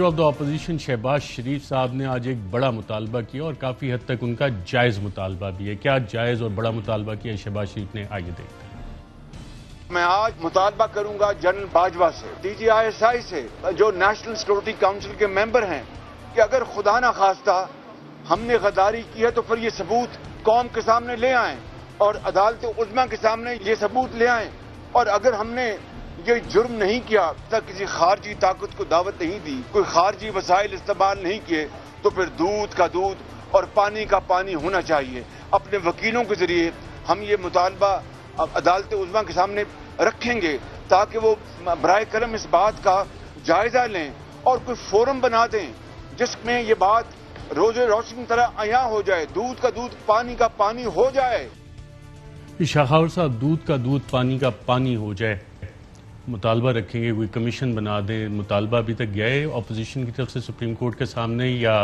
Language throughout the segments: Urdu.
Leader of the opposition Shehbaz Sharif صاحب نے آج ایک بڑا مطالبہ کیا اور کافی حد تک ان کا جائز مطالبہ بھی ہے. کیا جائز اور بڑا مطالبہ کیا شہباز شریف نے؟ آئیے دیکھتے ہیں. میں آج مطالبہ کروں گا جنرل باجوہ سے، DGISI سے، جو نیشنل سیکورٹی کاؤنسل کے ممبر ہیں، کہ اگر خدا نہ خواستہ ہم نے غداری کی ہے تو پھر یہ ثبوت قوم کے سامنے لے آئیں اور عدالت عظمیٰ کے سامنے یہ ثبوت لے آئیں. اور اگر ہم نے یہ جرم نہیں کیا، کسی خارجی طاقت کو دعوت نہیں دی، کوئی خارجی وسائل استعمال نہیں کیے، تو پھر دودھ کا دودھ اور پانی کا پانی ہونا چاہیے. اپنے وکیلوں کے ذریعے ہم یہ مطالبہ عدالت عظمیٰ کے سامنے رکھیں گے تاکہ وہ برائے کرم اس بات کا جائزہ لیں اور کوئی فورم بنا دیں جس میں یہ بات روز روشن طرح عیاں ہو جائے، دودھ کا دودھ پانی کا پانی ہو جائے. شاخاور صاحب، دودھ کا دودھ پانی کا پانی ہو جائے، مطالبہ رکھیں گے، کوئی کمیشن بنا دیں. مطالبہ ابھی تک گیا ہے اپوزیشن کی طرف سے سپریم کورٹ کے سامنے، یا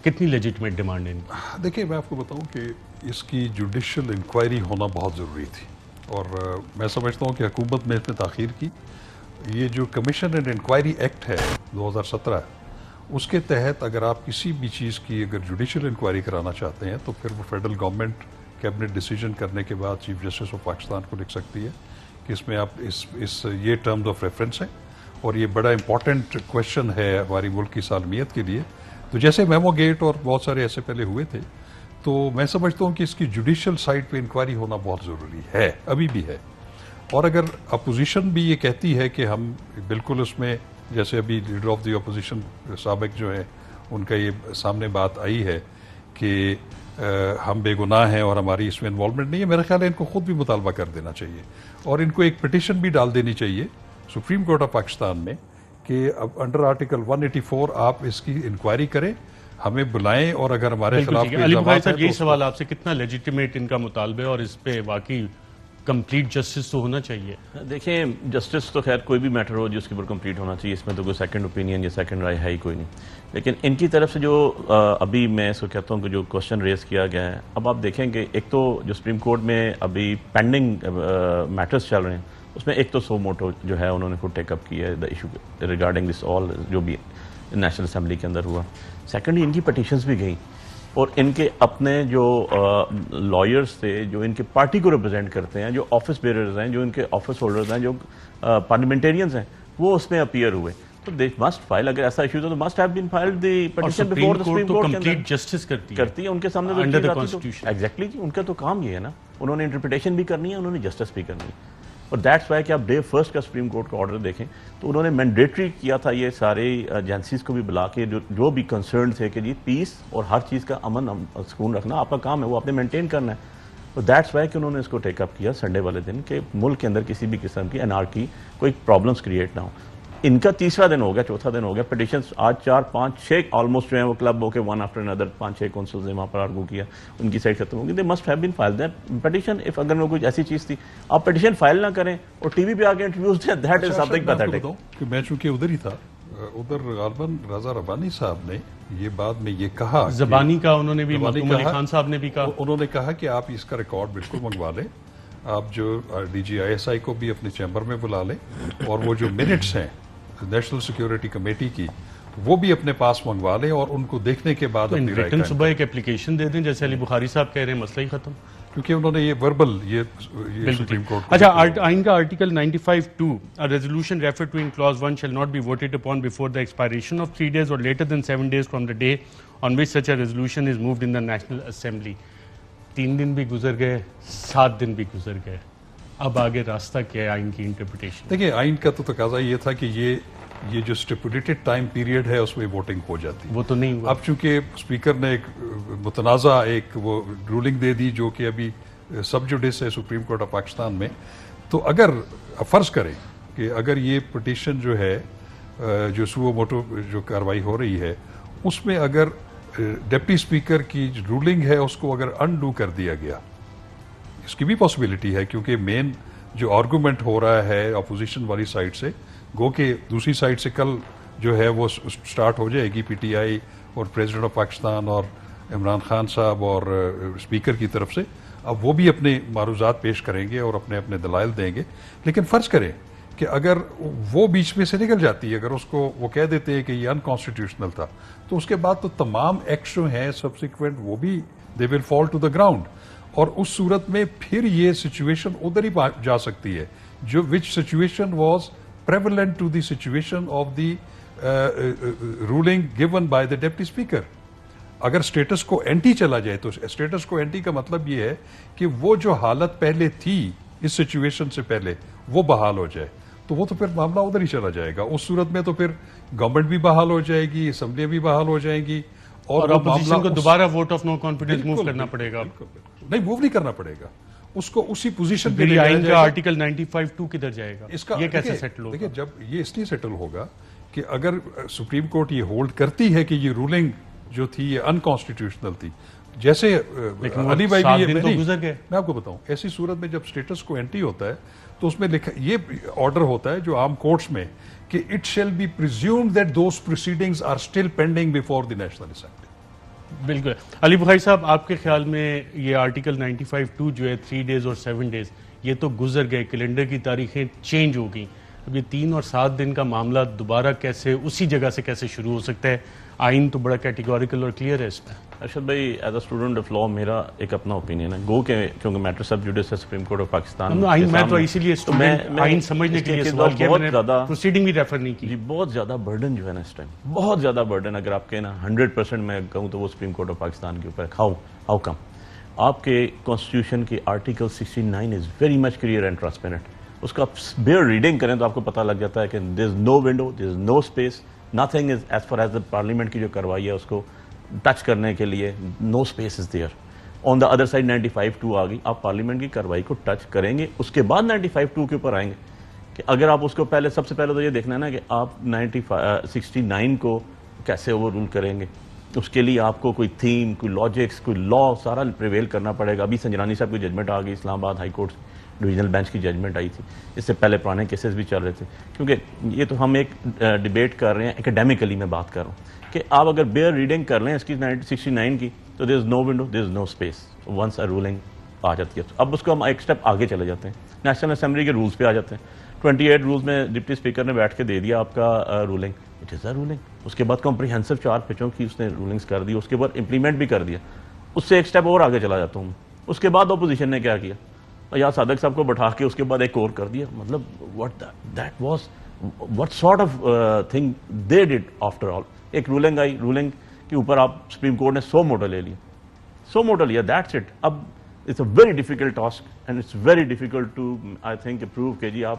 کتنی لیجٹمیٹ ڈیمانڈ ہے؟ دیکھیں، میں آپ کو بتاؤں کہ اس کی جوڈیشل انکوائری ہونا بہت ضروری تھی، اور میں سمجھتا ہوں کہ حکومت نے اس میں تاخیر کی. یہ جو کمیشن اینڈ انکوائری ایکٹ ہے 2017، اس کے تحت اگر آپ کسی بھی چیز کی اگر جوڈیشل انکوائری کرانا چاہتے ہیں تو پھر وہ فیڈرل گورنمنٹ کیبنٹ ڈیسیجن کرنے کے بعد چیف جسٹس آف پاکستان کو لکھ سکتی ہے کہ اس میں آپ یہ ٹرمز آف ریفرنس ہیں، اور یہ بڑا امپورٹنٹ کویشچن ہے ہماری ملک کی سالمیت کے لیے. تو جیسے میمو گیٹ اور بہت سارے ایسے پہلے ہوئے تھے، تو میں سمجھتا ہوں کہ اس کی جوڈیشل سائٹ پہ انکوائری ہونا بہت ضروری ہے، ابھی بھی ہے. اور اگر اپوزیشن بھی یہ کہتی ہے کہ ہم بالکل اس میں، جیسے ابھی لیڈر آف دی اپوزیشن سابق جو ہے ان کا یہ سامنے بات آئی ہے کہ ہم بے گناہ ہیں اور ہماری اس میں انوالومنٹ نہیں ہے، میرا خیال ہے ان کو خود بھی مطالبہ کر دینا چاہیے، اور ان کو ایک پٹیشن بھی ڈال دینی چاہیے سپریم کورٹ آف پاکستان میں کہ اب انڈر آرٹیکل 184 آپ اس کی انکوائری کریں، ہمیں بلائیں، اور اگر ہمارے خلاف علی بخاری صاحب، یہی سوال آپ سے، کتنا لیجیٹیمیٹ ان کا مطالبہ ہے اور اس پہ واقعی کمپلیٹ جسٹس تو ہونا چاہیے؟ دیکھیں، جسٹس تو خیر کوئی بھی میٹر ہو جو اس کے اوپر کمپلیٹ ہونا چاہیے، اس میں تو کوئی سیکنڈ اوپینین یا سیکنڈ رائے ہے ہی کوئی نہیں. لیکن ان کی طرف سے جو ابھی میں اس کو کہتا ہوں کہ جو کوشچن ریز کیا گیا ہے، اب آپ دیکھیں کہ ایک تو جو سپریم کورٹ میں ابھی پینڈنگ میٹرز چل رہے ہیں، اس میں ایک تو سو موٹو جو ہے انہوں نے خود ٹیک اپ کیا ہے دا ایشو ریگارڈنگ دس آل جو بھی نیشنل اسمبلی کے اندر ہوا. سیکنڈلی ان کی پٹیشنز بھی گئیں، اور ان کے اپنے جو لائرز تھے جو ان کے پارٹی کو ریپرزینٹ کرتے ہیں، جو آفس بیئررز ہیں، جو ان کے آفس ہولڈرز ہیں، جو پارلیمنٹیرینز ہیں، وہ اس میں اپیئر ہوئے. تو دے مسٹ فائل، اگر ایسا ایشو تو must have been filed the petition before the supreme court. Complete justice کرتی ہے ان کے سامنے انڈر دی کانسٹیٹیوشن. ایگزیکٹلی جی، ان کا تو کام یہ ہے نا، انہوں نے انٹرپریٹیشن بھی کرنی ہے، انہوں نے جسٹس بھی کرنی ہے. اور دیٹس وائی کہ آپ ڈے فرسٹ کا سپریم کورٹ کا آرڈر دیکھیں تو انہوں نے مینڈیٹری کیا تھا یہ سارے ایجنسیز کو بھی بلا کے جو بھی کنسرن تھے کہ جی پیس اور ہر چیز کا امن سکون رکھنا آپ کا کام ہے، وہ آپ نے مینٹین کرنا ہے. اور دیٹس وائی کہ انہوں نے اس کو ٹیک اپ کیا سنڈے والے دن کہ ملک کے اندر کسی بھی قسم کی انارکی، کوئی پرابلمس کریٹ نہ ہو. ان کا تیسرا دن ہو گیا، چوتھا دن ہو گیا. پٹیشنز آج 4 5 6 آلموسٹ جو ہیں وہ کلب ہو کے ون آفٹر اندر 5 6 کونسلز نے وہاں پر آرگو کیا، ان کی سائڈ ختم ہوگی. They must have been file that petition. If اگر وہ کوئی ایسی چیز تھی، آپ پٹیشن فائل نہ کریں اور ٹی وی پہ آ کے انٹرویوز دیں، that is some thing pathetic. کہ میں چونکہ ادھر ہی تھا، ادھر غالباً رضا ربانی صاحب نے یہ بعد میں یہ کہا، زبانی کا انہوں نے بھی، مخدوم علی خان صاحب نے بھی کہا، انہوں نے کہا کہ آپ اس کا ریکارڈ بالکل منگوا لیں، آپ جو DGISI کو بھی اپنے چیمبر میں بلا لیں، اور وہ جو منٹس ہیں نیشنل سیکیورٹی کمیٹی کی وہ بھی اپنے پاس منگوا لیں، اور ان کو دیکھنے کے بعد اپنی رائے ریٹن صبح ایک اپلیکیشن دے دیں جیسے علی بخاری صاحب کہہ رہے ہیں، مسئلہ ہی ختم. کیونکہ انہوں نے یہ وربل یہ سپریم کورٹ. اچھا، آئین کا article 95(2) A resolution referred to in clause 1 shall not be voted upon before the expiration of 3 days or later than 7 days from the day on which such a resolution is moved in the National Assembly. 3 دن بھی گزر گئے، 7 دن بھی گزر گئے، اب آگے راستہ کیا ہے آئین کی انٹرپریٹیشن؟ دیکھیں، آئین کا تو تقاضا یہ تھا کہ یہ جو اسٹیپولیٹڈ ٹائم پیریڈ ہے اس میں ووٹنگ ہو جاتی، وہ تو نہیں ہوا. اب چونکہ اسپیکر نے ایک متنازع ایک وہ رولنگ دے دی جو کہ ابھی سب جوڈس ہے سپریم کورٹ آف پاکستان میں. تو اگر فرض کریں کہ اگر یہ پٹیشن جو ہے جو سو موٹو جو کاروائی ہو رہی ہے اس میں اگر ڈپٹی اسپیکر کی رولنگ ہے اس کو اگر انڈو کر دیا گیا، اس کی بھی پاسبلٹی ہے، کیونکہ مین جو آرگومنٹ ہو رہا ہے اپوزیشن والی سائڈ سے، گو کہ دوسری سائڈ سے کل جو ہے وہ سٹارٹ ہو جائے گی PTI اور پریزیڈنٹ آف پاکستان اور عمران خان صاحب اور اسپیکر کی طرف سے. اب وہ بھی اپنے معروضات پیش کریں گے اور اپنے اپنے دلائل دیں گے. لیکن فرض کریں کہ اگر وہ بیچ میں سے نکل جاتی ہے, اگر اس کو وہ کہہ دیتے ہیں کہ یہ انکانسٹیٹیوشنل تھا, تو اس کے بعد تو تمام ایکٹس جو ہیں سبسیکوینٹ وہ بھی دے ول فال ٹو دا گراؤنڈ, اور اس صورت میں پھر یہ سچویشن ادھر ہی جا سکتی ہے جو which situation was prevalent to the situation of the ruling given by the deputy speaker. اگر اسٹیٹس کو اینٹی چلا جائے تو اسٹیٹس کو اینٹی کا مطلب یہ ہے کہ وہ جو حالت پہلے تھی اس سچویشن سے پہلے وہ بحال ہو جائے, تو وہ تو پھر معاملہ ادھر ہی چلا جائے گا. اس صورت میں تو پھر گورنمنٹ بھی بحال ہو جائے گی, اسمبلیاں بھی بحال ہو جائیں گی, اور اپوزیشن کو دوبارہ vote of no confidence move کرنا پڑے گا. نہیں, موو نہیں کرنا پڑے گا, اس کو اسی پوزیشن پہ پھر آئین کا آرٹیکل 95(2) کدھر جائے گا, اس کا یہ کیسے سیٹل ہوگا؟ دیکھیں, جب یہ اس لیے سیٹل ہوگا کہ اگر سپریم کورٹ یہ ہولڈ کرتی ہے کہ یہ رولنگ جو تھی یہ انکانسٹیٹیوشنل تھی, جیسے علی بھائی بھی میں آپ کو بتاؤں, ایسی صورت میں جب اسٹیٹس کو اینٹی ہوتا ہے تو اس میں لکھا یہ آرڈر ہوتا ہے جو عام کورٹس میں کہ it shall be presumed that those proceedings are still pending before the national Assembly. بالکل. علی بخاری صاحب, آپ کے خیال میں یہ آرٹیکل 95(2) جو ہے 3 days اور 7 days یہ تو گزر گئے, کیلنڈر کی تاریخیں چینج ہو گئیں, اب یہ 3 اور 7 دن کا معاملہ دوبارہ کیسے اسی جگہ سے کیسے شروع ہو سکتا ہے؟ آئین تو بڑا کیٹیگوریکل اور کلیئر ہے اس میں. ارشد بھائی, as a student of law میرا ایک اپنا اوپینین ہے, گو کہ کیونکہ میٹر سب جوڈس ہے سپریم کورٹ آف پاکستان. میں تو اسی لیے آئین سمجھنے کے لیے سوال کیا, میں نے پروسیڈنگ بھی ریفر نہیں کی. جی, بہت زیادہ برڈن جو ہے نا اس ٹائم, بہت زیادہ برڈن, اگر آپ کہنا 100% میں کہوں تو وہ سپریم کورٹ آف پاکستان کے اوپر. How come? آپ کے کانسٹیٹیوشن کی article 69 is very much clear and transparent. اس کا آپ بیئر ریڈنگ کریں تو آپ کو پتہ لگ جاتا ہے کہ there is no window, there is no space, nothing is as far as the parliament کی جو کاروائی ہے اس کو ٹچ کرنے کے لیے, no space is there. On the other side 95(2) آ گئی, آپ پارلیمنٹ کی کاروائی کو ٹچ کریں گے, اس کے بعد 95(2) کے اوپر آئیں گے. کہ اگر آپ اس کو پہلے, سب سے پہلے تو یہ دیکھنا ہے نا کہ آپ 69 کو کیسے اوور رول کریں گے. اس کے لیے آپ کو کوئی تھیم, کوئی لاجکس, کوئی لا سارا پریویل کرنا پڑے گا. ابھی سنجرانی صاحب کی ججمنٹ آ گئی, اسلام آباد ہائی کورٹ ڈویژنل بینچ کی ججمنٹ آئی تھی, اس سے پہلے پرانے کیسز بھی چل رہے تھے. کیونکہ یہ تو ہم ایک ڈیبیٹ کر رہے ہیں, اکیڈیمکلی میں بات کر رہا ہوں کہ آپ اگر بیئر ریڈنگ کر لیں اس کی 69 کی تو there is no window, there is no space, once a ruling آ جاتی ہے. اب اس کو ہم ایک اسٹیپ آگے چلے جاتے ہیں, نیشنل اسمبلی کے رولز پہ آ جاتے ہیں. 28 رولز میں ڈپٹی اسپیکر نے بیٹھ کے دے دیا آپ کا ruling, it is a ruling. اس کے بعد کمپریہنسو 4 پیجوں کی اس نے رولنگز کر دی, اس کے بعد امپلیمنٹ بھی کر دیا. اس سے ایک اسٹیپ اور آگے چلا جاتا ہوں. اس کے بعد اپوزیشن نے کیا کیا, یا صادق صاحب کو بٹھا کے اس کے بعد ایک اور کر دیا. مطلب what sort of thing they did after all. ایک رولنگ آئی, رولنگ کے اوپر آپ سپریم کورٹ نے 100 موٹر لے لیا, 100 موٹر لیا, دیٹس اٹ. اب it's a very difficult task and it's very difficult to I think prove کہ جی آپ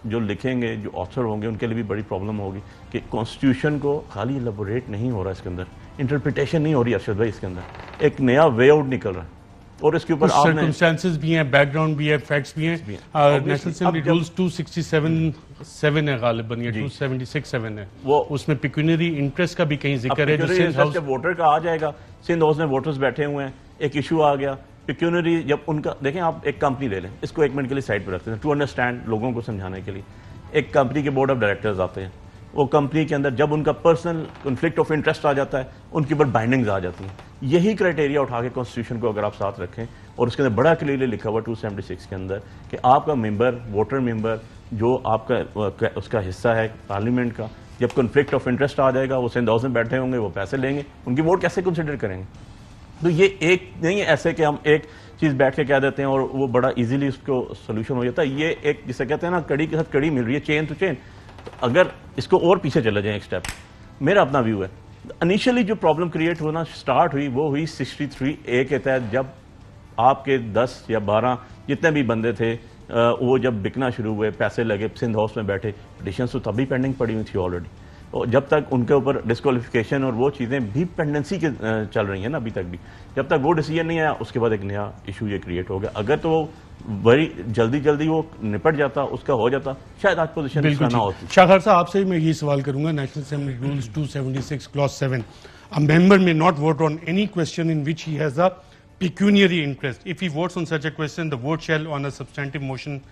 جو لکھیں گے, جو آتھر ہوں گے, ان کے لیے بھی بڑی پرابلم ہوگی کہ کانسٹیٹیوشن کو خالی ایلیبوریٹ نہیں ہو رہا اس کے اندر, انٹرپریٹیشن نہیں ہو رہی ارشد بھائی, اس کے اندر ایک نیا وے آؤٹ نکل رہا ہے. اور اس کے اوپر سرکمسٹانسز بھی ہیں, بیک گراؤنڈ بھی ہے, فیکٹس بھی ہیں. نیشنل اسمبلی رولز 267(7) ہے غالباً, یا 276(7) ہے, وہ اس میں پیکونری انٹرسٹ کا بھی کہیں ذکر ہے. جو سندھ ہاؤس جب ووٹر کا آ جائے گا, سندھ ہاؤس میں ووٹرز بیٹھے ہوئے ہیں, ایک ایشو آ گیا پیکونری, جب ان کا دیکھیں آپ ایک کمپنی لے لیں, اس کو 1 منٹ کے لیے سائڈ پہ رکھتے ہیں ٹو انڈرسٹینڈ, لوگوں کو سمجھانے کے لیے. ایک کمپنی کے بورڈ آف ڈائریکٹرز آتے ہیں, وہ کمپنی کے اندر جب ان کا پرسنل کنفلکٹ آف انٹرسٹ آ جاتا ہے, ان کے اوپر بائنڈنگز آ جاتی ہیں. یہی کرائٹیریا اٹھا کے کانسٹیٹیوشن کو اگر آپ ساتھ رکھیں, اور اس کے اندر بڑا کلیئرلی لکھا ہوا 276 کے اندر کہ آپ کا ممبر, ووٹر ممبر جو آپ کا اس کا حصہ ہے پارلیمنٹ کا, جب کنفلکٹ آف انٹرسٹ آ جائے گا, وہ سندھ ہاؤس میں بیٹھے ہوں گے, وہ پیسے لیں گے, ان کی ووٹ کیسے کنسیڈر کریں گے. تو یہ ایک نہیں ہے ایسے کہ ہم ایک چیز بیٹھ کے کہہ دیتے ہیں اور وہ بڑا ایزیلی اس کو سولوشن ہو جاتا ہے. یہ ایک جسے کہتے ہیں نا کڑی کے ساتھ کڑی مل رہی ہے, چین ٹو چین. اگر اس کو اور پیچھے چلے جائیں ایک سٹیپ, میرا اپنا ویو ہے, انیشلی جو پرابلم کریٹ ہونا سٹارٹ ہوئی وہ ہوئی 63(a) کے تحت, جب آپ کے 10 یا 12 جتنے بھی بندے تھے وہ جب بکنا شروع ہوئے, پیسے لگے, سندھ ہاؤس میں بیٹھے, پٹیشنز تو تبھی پینڈنگ پڑی ہوئی تھی آلریڈی, اور جب تک ان کے اوپر ڈسکوالیفیکیشن اور وہ چیزیں بھی پینڈنسی کے چل رہی ہیں نا ابھی تک بھی, جب تک وہ ڈیسیجن نہیں آیا اس کے بعد ایک نیا ایشو یہ کریٹ ہو گیا. اگر تو وہ بڑی جلدی وہ نپٹ جاتا, اس کا ہو جاتا, شاید آج پوزیشن نہ ہوتی. شاخر صاحب آپ سے میں یہ سوال کروں گا, national assembly rules 276 clause 7, a member may not vote on any question in which he has a pecuniary interest. If he votes on such a question, the vote shall on a substantive motion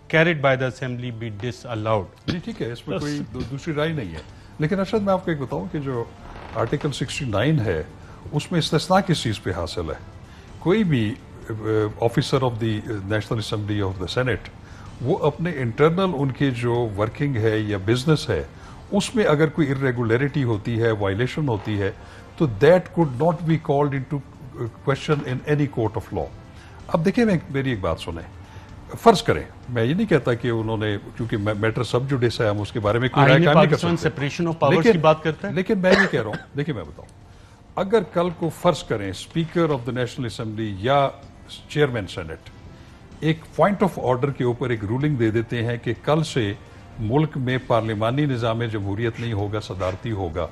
carried by the assembly be disallowed. جی ٹھیک ہے, اس میں کوئی دوسری رائے نہیں ہے. لیکن ارشد میں آپ کو ایک بتاؤں کہ جو آرٹیکل 69 ہے اس میں استثناء کس چیز پہ حاصل ہے. کوئی بھی officer of the national assembly of the senate وہ اپنے انٹرنل ان کے جو ورکنگ ہے یا بزنس ہے اس میں اگر کوئی irregularity ہوتی ہے, وائلیشن ہوتی ہے, تو that could not be called into question in any court of law. اب دیکھیں میری ایک بات سنیں, فرض کریں, میں یہ نہیں کہتا کہ انہوں نے, کیونکہ میٹر سب جوڈیس ہے, ہم اس کے بارے میں کوئی رائے قائم نہیں کر سکتے, سیپریشن آف پاورز کی بات کرتا ہے, لیکن میں یہ کہہ رہا ہوں, دیکھیں میں بتاؤں, اگر کل کو فرض کریں speaker of the national assembly یا چیئرمین سینٹ ایک پوائنٹ آف آرڈر کے اوپر ایک رولنگ دے دیتے ہیں کہ کل سے ملک میں پارلیمانی نظام جمہوریت نہیں ہوگا, صدارتی ہوگا,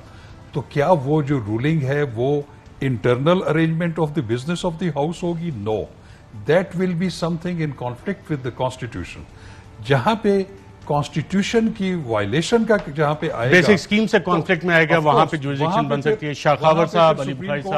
تو کیا وہ جو رولنگ ہے وہ internal arrangement of the business of the house ہوگی؟ No, that will be something in conflict with the constitution. جہاں پہ کانسٹیٹیوشن کی وائلیشن کا جہاں پہ آئے گا, بیسک اسکیم سے کانفلکٹ میں آئے گا, وہاں پہ جوریسڈکشن بن سکتی ہے. شاخاور صاحب, علی بخاری صاحب.